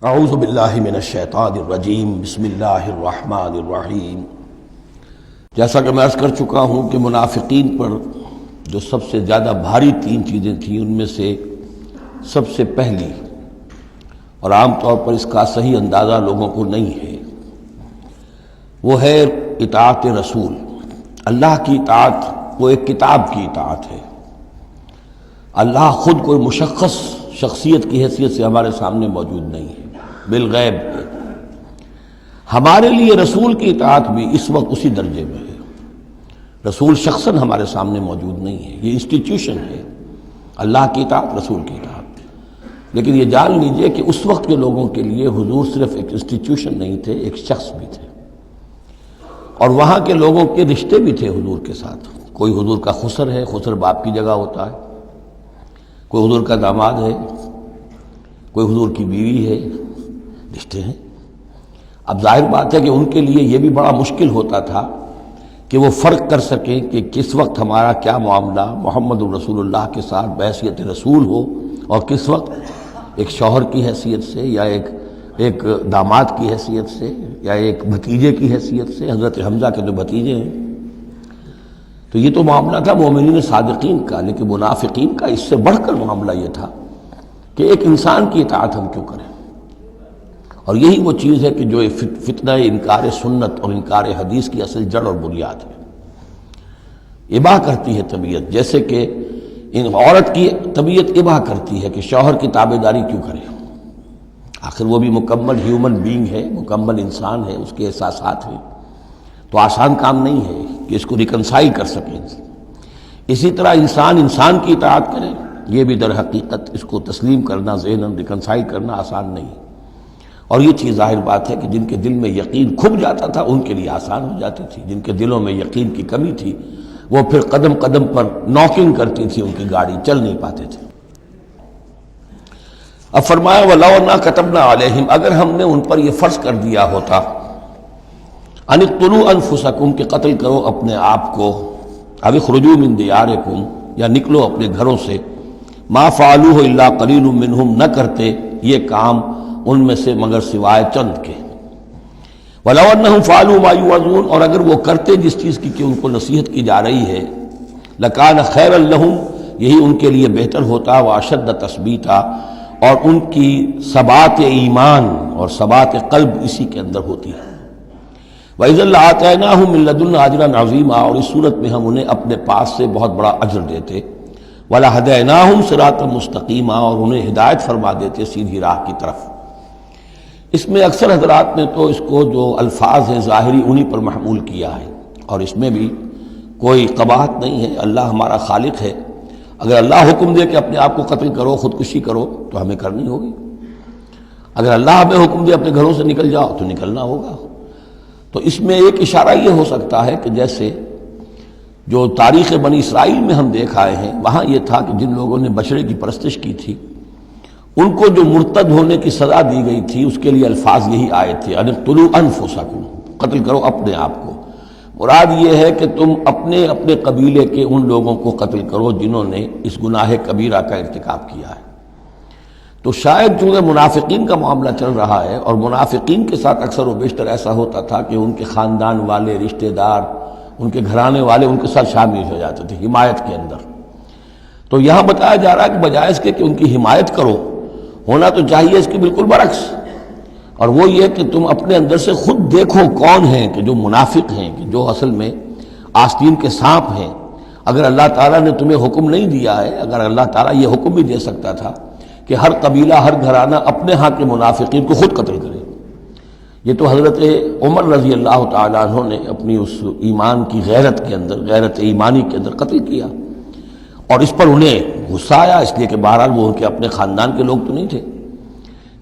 اعوذ باللہ من الشیطان الرجیم بسم اللہ الرحمن الرحیم۔ جیسا کہ میں عرض کر چکا ہوں کہ منافقین پر جو سب سے زیادہ بھاری تین چیزیں تھیں، ان میں سے سب سے پہلی اور عام طور پر اس کا صحیح اندازہ لوگوں کو نہیں ہے، وہ ہے اطاعت رسول۔ اللہ کی اطاعت وہ ایک کتاب کی اطاعت ہے۔ اللہ خود کوئی مشخص شخصیت کی حیثیت سے ہمارے سامنے موجود نہیں ہے، بالغیب ہے۔ ہمارے لیے رسول کی اطاعت بھی اس وقت اسی درجے میں ہے۔ رسول شخصاً ہمارے سامنے موجود نہیں ہے، یہ انسٹیٹیوشن ہے۔ اللہ کی اطاعت، رسول کی اطاعت۔ لیکن یہ جان لیجئے کہ اس وقت کے لوگوں کے لیے حضور صرف ایک انسٹیٹیوشن نہیں تھے، ایک شخص بھی تھے، اور وہاں کے لوگوں کے رشتے بھی تھے حضور کے ساتھ۔ کوئی حضور کا خسر ہے، خسر باپ کی جگہ ہوتا ہے، کوئی حضور کا داماد ہے، کوئی حضور کی بیوی ہے، رشتے ہیں۔ اب ظاہر بات ہے کہ ان کے لیے یہ بھی بڑا مشکل ہوتا تھا کہ وہ فرق کر سکیں کہ کس وقت ہمارا کیا معاملہ محمد الرسول اللہ کے ساتھ بحیثیت رسول ہو، اور کس وقت ایک شوہر کی حیثیت سے، یا ایک داماد کی حیثیت سے، یا ایک بھتیجے کی حیثیت سے۔ حضرت حمزہ کے جو بھتیجے ہیں، تو یہ تو معاملہ تھا مومنین صادقین کا، لیکن منافقین کا اس سے بڑھ کر معاملہ یہ تھا کہ ایک انسان کی اطاعت ہم کیوں کریں۔ اور یہی وہ چیز ہے کہ جو فتنہ انکار سنت اور انکار حدیث کی اصل جڑ اور بنیاد ہے۔ اباح کرتی ہے طبیعت، جیسے کہ عورت کی طبیعت اباح کرتی ہے کہ شوہر کی تابعداری کیوں کرے، آخر وہ بھی مکمل ہیومن بینگ ہے، مکمل انسان ہے، اس کے احساسات ہیں، تو آسان کام نہیں ہے کہ اس کو ریکنسائل کر سکیں۔ اسی طرح انسان کی اطاعت کرے، یہ بھی در حقیقت اس کو تسلیم کرنا، ذہناً ریکنسائل کرنا آسان نہیں۔ اور یہ چیز ظاہر بات ہے کہ جن کے دل میں یقین کھب جاتا تھا ان کے لیے آسان ہو جاتی تھی، جن کے دلوں میں یقین کی کمی تھی وہ پھر قدم قدم پر ناکنگ کرتی تھی، ان کی گاڑی چل نہیں پاتے تھے۔ اب فرمایا وَلَوْ أَنَّا كَتَبْنَا عَلَيْهِمْ، اگر ہم نے ان پر یہ فرض کر دیا ہوتا ان اقتلوا انفسکم، کہ قتل کرو اپنے آپ کو، او اخرجوا من دیارکم، یا نکلو اپنے گھروں سے، ما فعلوه الا قلیل منہم، نہ کرتے یہ کام ان میں سے مگر سوائے چند کے۔ وَلَوْ أَنَّهُمْ فَعَلُوا مَا يُوعَظُونَ، اور اگر وہ کرتے جس چیز کی کہ ان کو نصیحت کی جا رہی ہے، لَكَانَ خَيْرًا لَهُمْ، یہی ان کے لیے بہتر ہوتا، وَأَشَدَّ تَثْبِيتًا، اور ان کی ثبات ایمان اور ثبات قلب اسی کے اندر ہوتی ہے۔ وَإِذًا لَآتَيْنَاهُم مِّن لَّدُنَّا أَجْرًا عَظِيمًا، اور اس صورت میں ہم انہیں اپنے پاس سے بہت بڑا اجر دیتے۔ وَلَهَدَيْنَاهُمْ صِرَاطًا مُسْتَقِيمًا، اور انہیں ہدایت فرما دیتے سیدھی راہ کی طرف۔ اس میں اکثر حضرات نے تو اس کو جو الفاظ ہیں ظاہری انہی پر محمول کیا ہے، اور اس میں بھی کوئی قباحت نہیں ہے۔ اللہ ہمارا خالق ہے، اگر اللہ حکم دے کہ اپنے آپ کو قتل کرو، خودکشی کرو، تو ہمیں کرنی ہوگی۔ اگر اللہ ہمیں حکم دے اپنے گھروں سے نکل جاؤ، تو نکلنا ہوگا۔ تو اس میں ایک اشارہ یہ ہو سکتا ہے کہ جیسے جو تاریخ بنی اسرائیل میں ہم دیکھ آئے ہیں، وہاں یہ تھا کہ جن لوگوں نے بچڑے کی پرستش کی تھی ان کو جو مرتد ہونے کی سزا دی گئی تھی، اس کے لیے الفاظ یہی آئے تھے، ان اقتلوا انفسکم، قتل کرو اپنے آپ کو۔ مراد یہ ہے کہ تم اپنے قبیلے کے ان لوگوں کو قتل کرو جنہوں نے اس گناہ کبیرہ کا ارتکاب کیا ہے۔ تو شاید چونکہ منافقین کا معاملہ چل رہا ہے، اور منافقین کے ساتھ اکثر و بیشتر ایسا ہوتا تھا کہ ان کے خاندان والے، رشتہ دار، ان کے گھرانے والے ان کے ساتھ شامل ہو جاتے تھے حمایت کے اندر۔ تو یہاں بتایا جا رہا ہے کہ بجائے اس کے کہ ان کی حمایت کرو، ہونا تو چاہیے اس کی بالکل برعکس، اور وہ یہ کہ تم اپنے اندر سے خود دیکھو کون ہیں کہ جو منافق ہیں، کہ جو اصل میں آستین کے سانپ ہیں۔ اگر اللہ تعالیٰ نے تمہیں حکم نہیں دیا ہے، اگر اللہ تعالیٰ یہ حکم بھی دے سکتا تھا کہ ہر قبیلہ، ہر گھرانہ اپنے ہاں کے منافقین کو خود قتل کرے، یہ تو حضرت عمر رضی اللہ تعالیٰ عنہ نے اپنی اس ایمان کی غیرت کے اندر، غیرت ایمانی کے اندر قتل کیا، اور اس پر انہیں غصہ آیا، اس لیے کہ بہرحال وہ ان کے اپنے خاندان کے لوگ تو نہیں تھے۔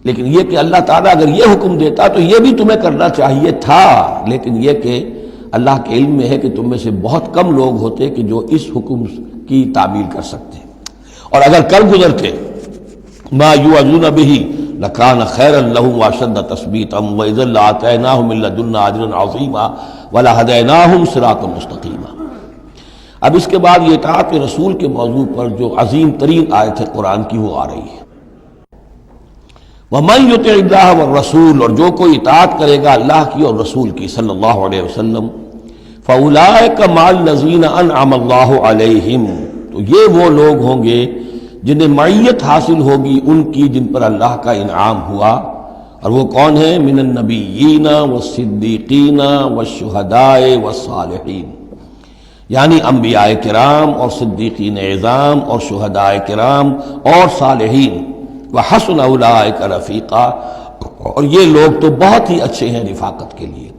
لیکن یہ کہ اللہ تعالیٰ اگر یہ حکم دیتا تو یہ بھی تمہیں کرنا چاہیے تھا، لیکن یہ کہ اللہ کے علم میں ہے کہ تم میں سے بہت کم لوگ ہوتے کہ جو اس حکم کی تعمیل کر سکتے، اور اگر کر گزرتے ما یوعظون بہ لکان خیرا لہم واشد تثبیتا واذا لآتیناہم من لدنا اجرا عظیما ولہدیناہم صراطا مستقیما۔ اب اس کے بعد یہ اطاعت رسول کے موضوع پر جو عظیم ترین آیت ہے قرآن کی وہ آ رہی ہے۔ وَمَن يُطِعِ اللَّهَ وَالرَّسُولَ، اور جو کوئی اطاعت کرے گا اللہ کی اور رسول کی صلی اللہ علیہ وسلم، فَأُولَٰئِكَ مَعَ الَّذِينَ أَنْعَمَ اللَّهُ عَلَيْهِمْ، تو یہ وہ لوگ ہوں گے جنہیں معیت حاصل ہوگی ان کی جن پر اللہ کا انعام ہوا، اور وہ کون ہیں؟ من النبیین والصدیقین والشہداء والصالحین، یعنی انبیاء کرام اور صدیقین اعظام اور شہداء کرام اور صالحین، وحسن اولئک رفیقا، اور یہ لوگ تو بہت ہی اچھے ہیں رفاقت کے لیے،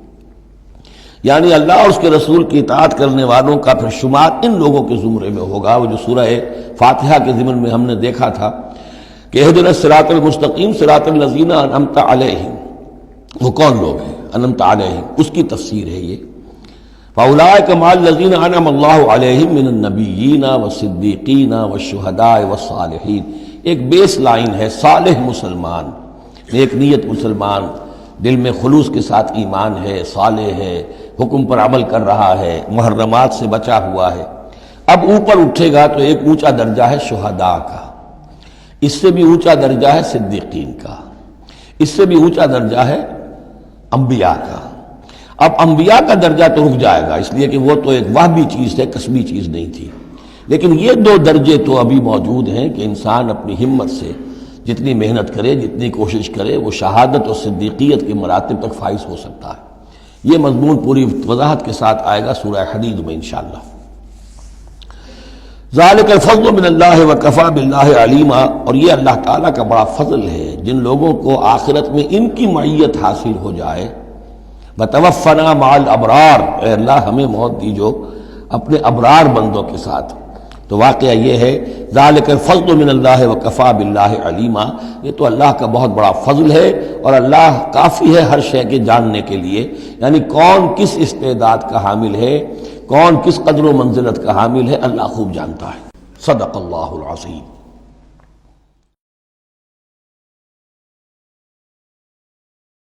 یعنی اللہ اور اس کے رسول کی اطاعت کرنے والوں کا پھر شمار ان لوگوں کے زمرے میں ہوگا، وہ جو سورہ فاتحہ کے ضمن میں ہم نے دیکھا تھا کہ اہدنا الصراط المستقیم صراط الذین انعمت علیہم، وہ کون لوگ ہیں انعمت علیہم، اس کی تفسیر ہے یہ۔ فاولئک مع الذین انعم اللہ علیہم من النبیین والصدیقین والشہداء والصالحین، ایک بیس لائن ہے، صالح مسلمان، نیک نیت مسلمان، دل میں خلوص کے ساتھ ایمان ہے، صالح ہے، حکم پر عمل کر رہا ہے، محرمات سے بچا ہوا ہے۔ اب اوپر اٹھے گا تو ایک اونچا درجہ ہے شہداء کا، اس سے بھی اونچا درجہ ہے صدیقین کا، اس سے بھی اونچا درجہ ہے انبیاء کا۔ اب انبیاء کا درجہ تو رک جائے گا، اس لیے کہ وہ تو ایک وہبی چیز ہے، کسبی چیز نہیں تھی، لیکن یہ دو درجے تو ابھی موجود ہیں کہ انسان اپنی ہمت سے جتنی محنت کرے، جتنی کوشش کرے، وہ شہادت اور صدیقیت کے مراتب تک فائز ہو سکتا ہے۔ یہ مضمون پوری وضاحت کے ساتھ آئے گا سورہ حدید میں انشاءاللہ۔ ذالک الفضل من اللہ وکفی باللہ علیما، اور یہ اللہ تعالیٰ کا بڑا فضل ہے جن لوگوں کو آخرت میں ان کی معیت حاصل ہو جائے۔ وتوفنا مع الابرار، اے اللہ ہمیں موت دیجو اپنے ابرار بندوں کے ساتھ۔ تو واقعہ یہ ہے ذالک الفضل من اللہ وکفی باللہ علیما، یہ تو اللہ کا بہت بڑا فضل ہے، اور اللہ کافی ہے ہر شے کے جاننے کے لیے، یعنی کون کس استعداد کا حامل ہے، کون کس قدر و منزلت کا حامل ہے، اللہ خوب جانتا ہے۔ صدق اللہ العظیم۔